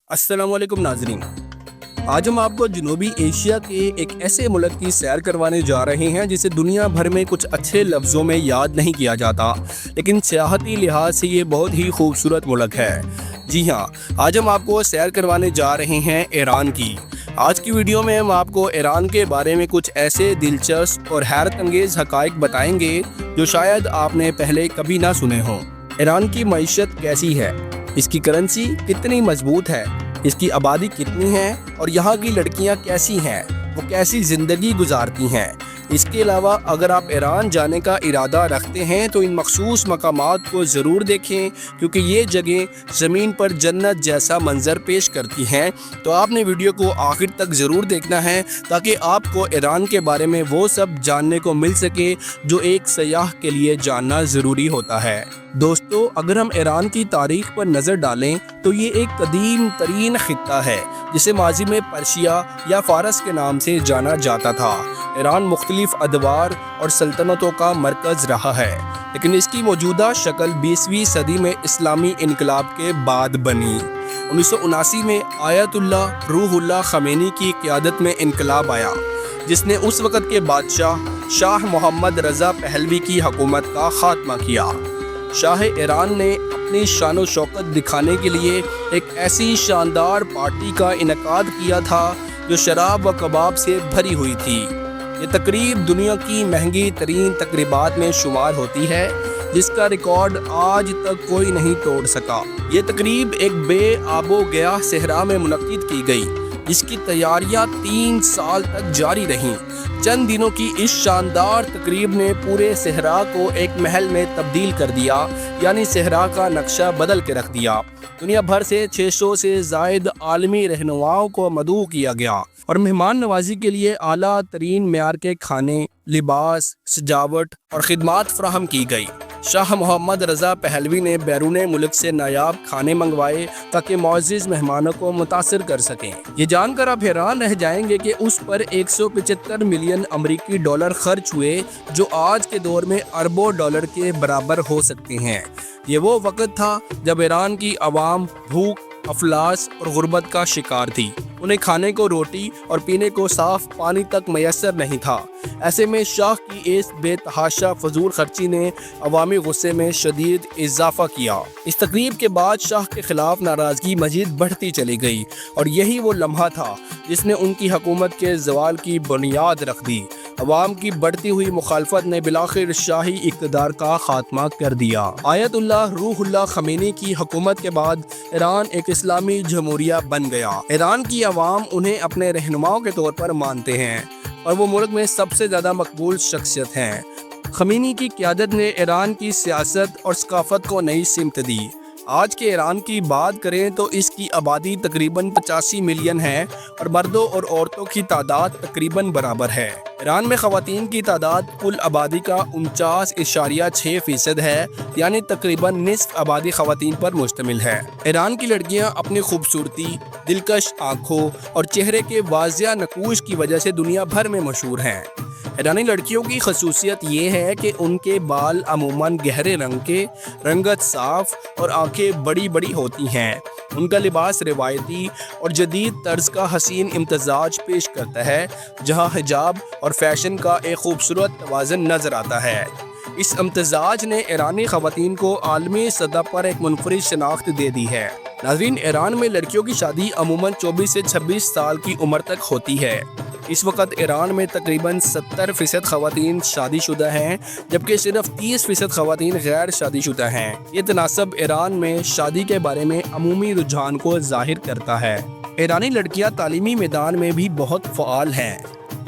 अस्सलाम वालेकुम नाजरीन। आज हम आपको जनूबी एशिया के एक ऐसे मुल्क की सैर करवाने जा रहे हैं जिसे दुनिया भर में कुछ अच्छे लफ्ज़ों में याद नहीं किया जाता, लेकिन सियाहती लिहाज से ये बहुत ही खूबसूरत मुल्क है। जी हाँ, आज हम आपको सैर करवाने जा रहे हैं ईरान की। आज की वीडियो में हम आपको ईरान के बारे में कुछ ऐसे दिलचस्प और हैरत अंगेज़ हक़ाइक़ बताएंगे जो शायद आपने पहले कभी ना सुने हों। ईरान की मईशत कैसी है, इसकी करेंसी कितनी मजबूत है, इसकी आबादी कितनी है और यहाँ की लड़कियाँ कैसी हैं, वो कैसी ज़िंदगी गुजारती हैं। इसके अलावा अगर आप ईरान जाने का इरादा रखते हैं तो इन मखसूस मकामात को ज़रूर देखें, क्योंकि ये जगह ज़मीन पर जन्नत जैसा मंज़र पेश करती हैं। तो आपने वीडियो को आखिर तक ज़रूर देखना है ताकि आपको ईरान के बारे में वो सब जानने को मिल सके जो एक सयाह के लिए जानना ज़रूरी होता है। दोस्तों, अगर हम ईरान की तारीख़ पर नज़र डालें तो ये एक कदीम तरीन ख़ित्ता है जिसे माजी में पर्शिया या फ़ारस के नाम से जाना जाता था। ईरान मुख्तलिफ़ अदवार और सल्तनतों का मरकज़ रहा है, लेकिन इसकी मौजूदा शक्ल 20वीं सदी में इस्लामी इनकलाब के बाद बनी। 1979 में आयतुल्लाह रूहुल्लाह ख़मेनी की क़यादत में इनकलाब आया, जिसने उस वक़्त के बादशाह शाह मोहम्मद रज़ा पहलवी की हुकूमत का ख़ात्मा किया। शाह ईरान ने अपनी शान शौकत दिखाने के लिए एक ऐसी शानदार पार्टी का इनेकाद किया था जो शराब व कबाब से भरी हुई थी। ये तकरीब दुनिया की महंगी तरीन तकरीबात में शुमार होती है, जिसका रिकॉर्ड आज तक कोई नहीं तोड़ सका। ये तकरीब एक बेआबो गया सहरा में मुनक्किद की गई, जिसकी तैयारियां 3 साल तक जारी रहीं। चंद दिनों की इस शानदार तकरीब ने पूरे सहरा को एक महल में तब्दील कर दिया, यानी सहरा का नक्शा बदल के रख दिया। दुनिया भर से 600 से ज़ायद आलमी रहनुमाओं को मदऊ किया गया और मेहमान नवाजी के लिए आला तरीन मेयार के खाने, लिबास, सजावट और खिदमात फराहम की गई। शाह मोहम्मद रज़ा पहलवी ने बैरून मुल्क से नायाब खाने मंगवाए ताकि मुअज़्ज़िज़ मेहमानों को मुतासिर कर सकें। ये जानकर आप हैरान रह जाएंगे कि उस पर 175 मिलियन अमरीकी डॉलर खर्च हुए, जो आज के दौर में अरबों डॉलर के बराबर हो सकते हैं। ये वो वक़्त था जब ईरान की आवाम भूख, अफलास और गुर्बत का शिकार थी। उन्हें खाने को रोटी और पीने को साफ पानी तक मैसर नहीं था। ऐसे में शाह की इस बेतहाशा फजूल खर्ची ने अवामी गुस्से में शदीद इजाफा किया। इस तकरीब के बाद शाह के खिलाफ नाराज़गी मज़ीद बढ़ती चली गई और यही वो लम्हा था जिसने उनकी हुकूमत के ज़वाल की बुनियाद रख दी। अवाम की बढ़ती हुई मुखालफत ने बिलाखिर शाही इक़्तिदार का खात्मा कर दिया। आयतुल्लाह रूहुल्लाह ख़मेनी की हुकूमत के बाद ईरान एक इस्लामी जमहूरिया बन गया। ईरान की अवाम उन्हें अपने रहनुमाओं के तौर पर मानते हैं और वो मुल्क में सबसे ज़्यादा मकबूल शख्सियत हैं। ख़मेनी की क़यादत ने ईरान की सियासत और सकाफ़त को नई सिमत दी। आज के ईरान की बात करें तो इसकी आबादी तकरीबन 85 मिलियन है और मर्दों और औरतों की तादाद तकरीबन बराबर है। ईरान में ख़वातीन की तादाद कुल आबादी का 49.6% है, यानी तकरीबन निस्फ आबादी ख़वातीन पर मुश्तमिल है। ईरान की लड़कियां अपनी खूबसूरती, दिलकश आँखों और चेहरे के वाज़िया नकूश की वजह से दुनिया भर में मशहूर हैं। ईरानी लड़कियों की खसूसियत ये है कि उनके बाल अमूमन गहरे रंग के, रंगत साफ और आंखें बड़ी बड़ी होती हैं। उनका लिबास रिवायती और जदीद तर्ज का हसीन इम्तजाज पेश करता है, जहां हिजाब और फैशन का एक खूबसूरत तवाज़ुन नज़र आता है। इस इम्तजाज ने ईरानी ख़वातीन को आलमी सतह पर एक मुनफरिद शनाख्त दे दी है। नाज़रीन, ईरान में लड़कियों की शादी अमूमन 24 से 26 साल की उम्र तक होती है। इस वक्त ईरान में तकरीबन 70% ख़वातीन शादीशुदा हैं, जबकि सिर्फ 30% ख़वातीन गैर शादीशुदा हैं। ये तनासब ईरान में शादी के बारे में अमूमी रुझान को ज़ाहिर करता है। ईरानी लड़कियां तालीमी मैदान में भी बहुत फ़आल हैं,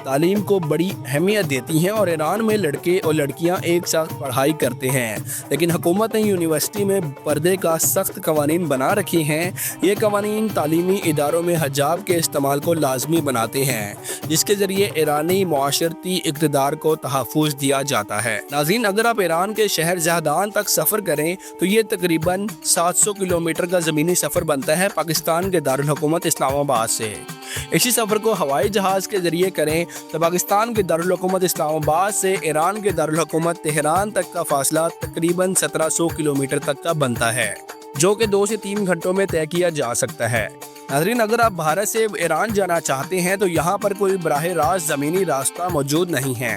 तालीम को बड़ी अहमियत देती हैं और ईरान में लड़के और लड़कियां एक साथ पढ़ाई करते हैं, लेकिन हुकूमत ने यूनिवर्सिटी में पर्दे का सख्त कवानीन बना रखे हैं। ये कवानीन तालीमी इदारों में हिजाब के इस्तेमाल को लाजमी बनाते हैं, जिसके ज़रिए ईरानी मुआशरती इक़्तिदार को तहफ़्फ़ुज़ दिया जाता है। नाज़रीन, अगर आप ईरान के शहर जहदान तक सफ़र करें तो ये तकरीबन 700 किलोमीटर का ज़मीनी सफ़र बनता है पाकिस्तान के दारुल हुकूमत इस्लामाबाद से। इसी सफ़र को हवाई जहाज़ के ज़रिए करें तो पाकिस्तान के दारुल हुकूमत इस्लामाबाद से ईरान के दारुल हुकूमत तेहरान तक का फासला तकरीबन 1700 किलोमीटर तक का बनता है, जो कि 2 से 3 घंटों में तय किया जा सकता है। नाज़रीन, अगर आप भारत से ईरान जाना चाहते हैं तो यहाँ पर कोई बराह रास्त ज़मीनी रास्ता मौजूद नहीं है।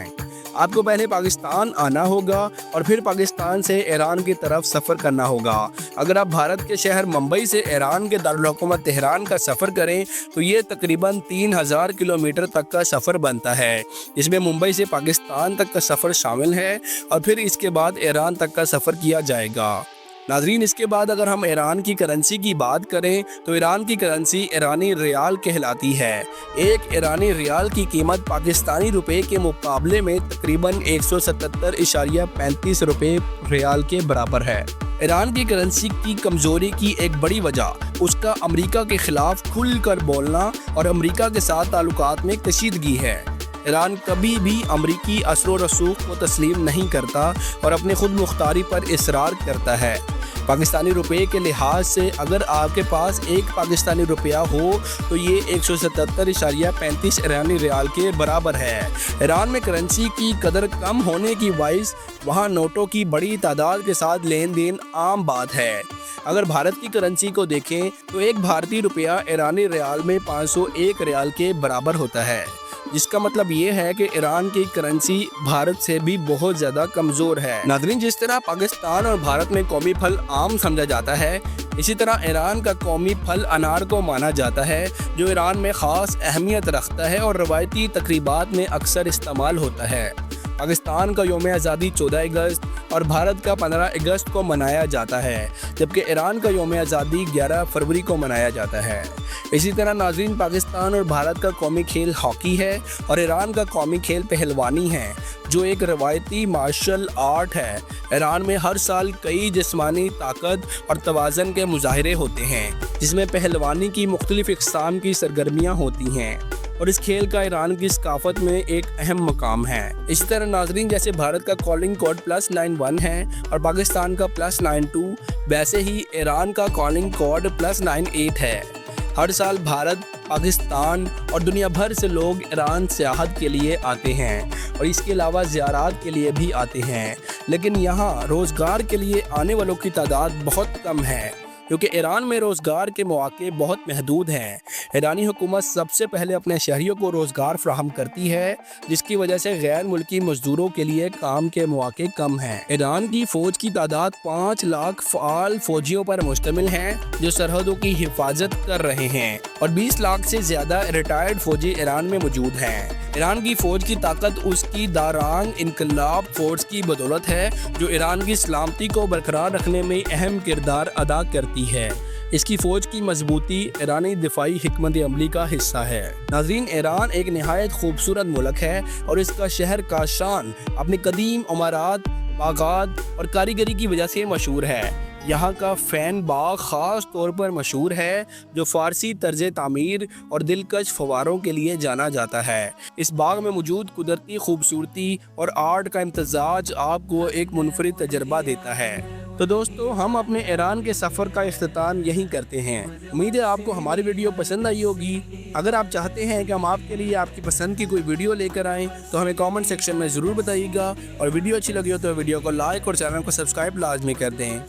आपको पहले पाकिस्तान आना होगा और फिर पाकिस्तान से ईरान की तरफ सफ़र करना होगा। अगर आप भारत के शहर मुंबई से ईरान के दारुल हुकूमत तेहरान का सफ़र करें तो ये तकरीबन 3000 किलोमीटर तक का सफ़र बनता है। इसमें मुंबई से पाकिस्तान तक का सफ़र शामिल है और फिर इसके बाद ईरान तक का सफ़र किया जाएगा। नाज़रीन, इसके बाद अगर हम ईरान की करेंसी की बात करें तो ईरान की करेंसी ईरानी रियाल कहलाती है। एक ईरानी रियाल की कीमत पाकिस्तानी रुपए के मुकाबले में तकरीबन 177.35 रुपए रियाल के बराबर है। ईरान की करेंसी की कमज़ोरी की एक बड़ी वजह उसका अमेरिका के ख़िलाफ़ खुल कर बोलना और अमेरिका के साथ ताल्लुकात में कशीदगी है। ईरान कभी भी अमरीकी असर व रसूख को तस्लीम नहीं करता और अपने खुद मुख्तारी पर इसरार करता है। पाकिस्तानी रुपये के लिहाज से अगर आपके पास एक पाकिस्तानी रुपया हो तो ये 177.35 ईरानी रियाल के बराबर है। ईरान में करेंसी की कदर कम होने की बाइस वहाँ नोटों की बड़ी तादाद के साथ लेन देन आम बात है। अगर भारत की करेंसी को देखें तो एक भारतीय रुपया ईरानी रियाल में 501 रियाल के बराबर होता है, जिसका मतलब ये है कि ईरान की करेंसी भारत से भी बहुत ज़्यादा कमज़ोर है। नाज़रीन, जिस तरह पाकिस्तान और भारत में कौमी फल आम समझा जाता है, इसी तरह ईरान का कौमी फल अनार को माना जाता है, जो ईरान में ख़ास अहमियत रखता है और रवायती तकरीबात में अक्सर इस्तेमाल होता है। पाकिस्तान का यौम आज़ादी 14 अगस्त और भारत का 15 अगस्त को मनाया जाता है, जबकि ईरान का यौम आज़ादी 11 फरवरी को मनाया जाता है। इसी तरह नाज़रीन, पाकिस्तान और भारत का कौमी खेल हॉकी है और ईरान का कौमी खेल पहलवानी है, जो एक रवायती मार्शल आर्ट है। ईरान में हर साल कई जिस्मानी ताकत और तवाज़न के मुजाहरे होते हैं, जिसमें पहलवानी की मुख्तलिफ़ इक़साम की सरगर्मियाँ होती हैं और इस खेल का ईरान की सकाफत में एक अहम मकाम है। इसी तरह नाज़रीन, जैसे भारत का कॉलिंग कोड +91 है और पाकिस्तान का +92, वैसे ही ईरान का कॉलिंग कोड +98 है। हर साल भारत, पाकिस्तान और दुनिया भर से लोग ईरान सियाहत के लिए आते हैं और इसके अलावा ज़ियारत के लिए भी आते हैं, लेकिन यहाँ रोज़गार के लिए आने वालों की तादाद बहुत कम है, क्योंकि ईरान में रोज़गार के मौके बहुत महदूद हैं। ईरानी हुकूमत सबसे पहले अपने शहरियों को रोज़गार फ्राहम करती है, जिसकी वजह से गैर मुल्की मज़दूरों के लिए काम के मौके कम हैं। ईरान की फ़ौज की तादाद 5 लाख फ़ाल फ़ौजियों पर मुश्तमिल है, जो सरहदों की हिफाजत कर रहे हैं, और 20 लाख से ज़्यादा रिटायर्ड फ़ौजी ईरान में मौजूद हैं। ईरान की फ़ौज की ताकत उसकी दारांग इनकलाब फ़ोर्स की बदौलत है, जो ईरान की सलामती को बरकरार रखने में अहम किरदार अदा करती है। इसकी फ़ौज की मजबूती ईरानी दिफाई हिकमत अमली का हिस्सा है। नाज़रीन, ईरान एक नहायत खूबसूरत मुल्क है और इसका शहर काशान अपनी कदीम इमारत, बागात और कारीगरी की वजह से मशहूर है। यहाँ का फ़ैन बाग ख़ास तौर पर मशहूर है, जो फ़ारसी तर्ज़ तामीर और दिलकश फवारों के लिए जाना जाता है। इस बाग में मौजूद कुदरती खूबसूरती और आर्ट का इम्तज़ाज आपको एक मुनफरिद तजर्बा देता है। तो दोस्तों, हम अपने ईरान के सफ़र का इख्तिताम यहीं करते हैं। उम्मीद है आपको हमारी वीडियो पसंद आई होगी। अगर आप चाहते हैं कि हम आपके लिए आपकी पसंद की कोई वीडियो लेकर आएँ तो हमें कमेंट सेक्शन में ज़रूर बताइएगा, और वीडियो अच्छी लगी हो तो वीडियो को लाइक और चैनल को सब्सक्राइब लाजमी कर दें।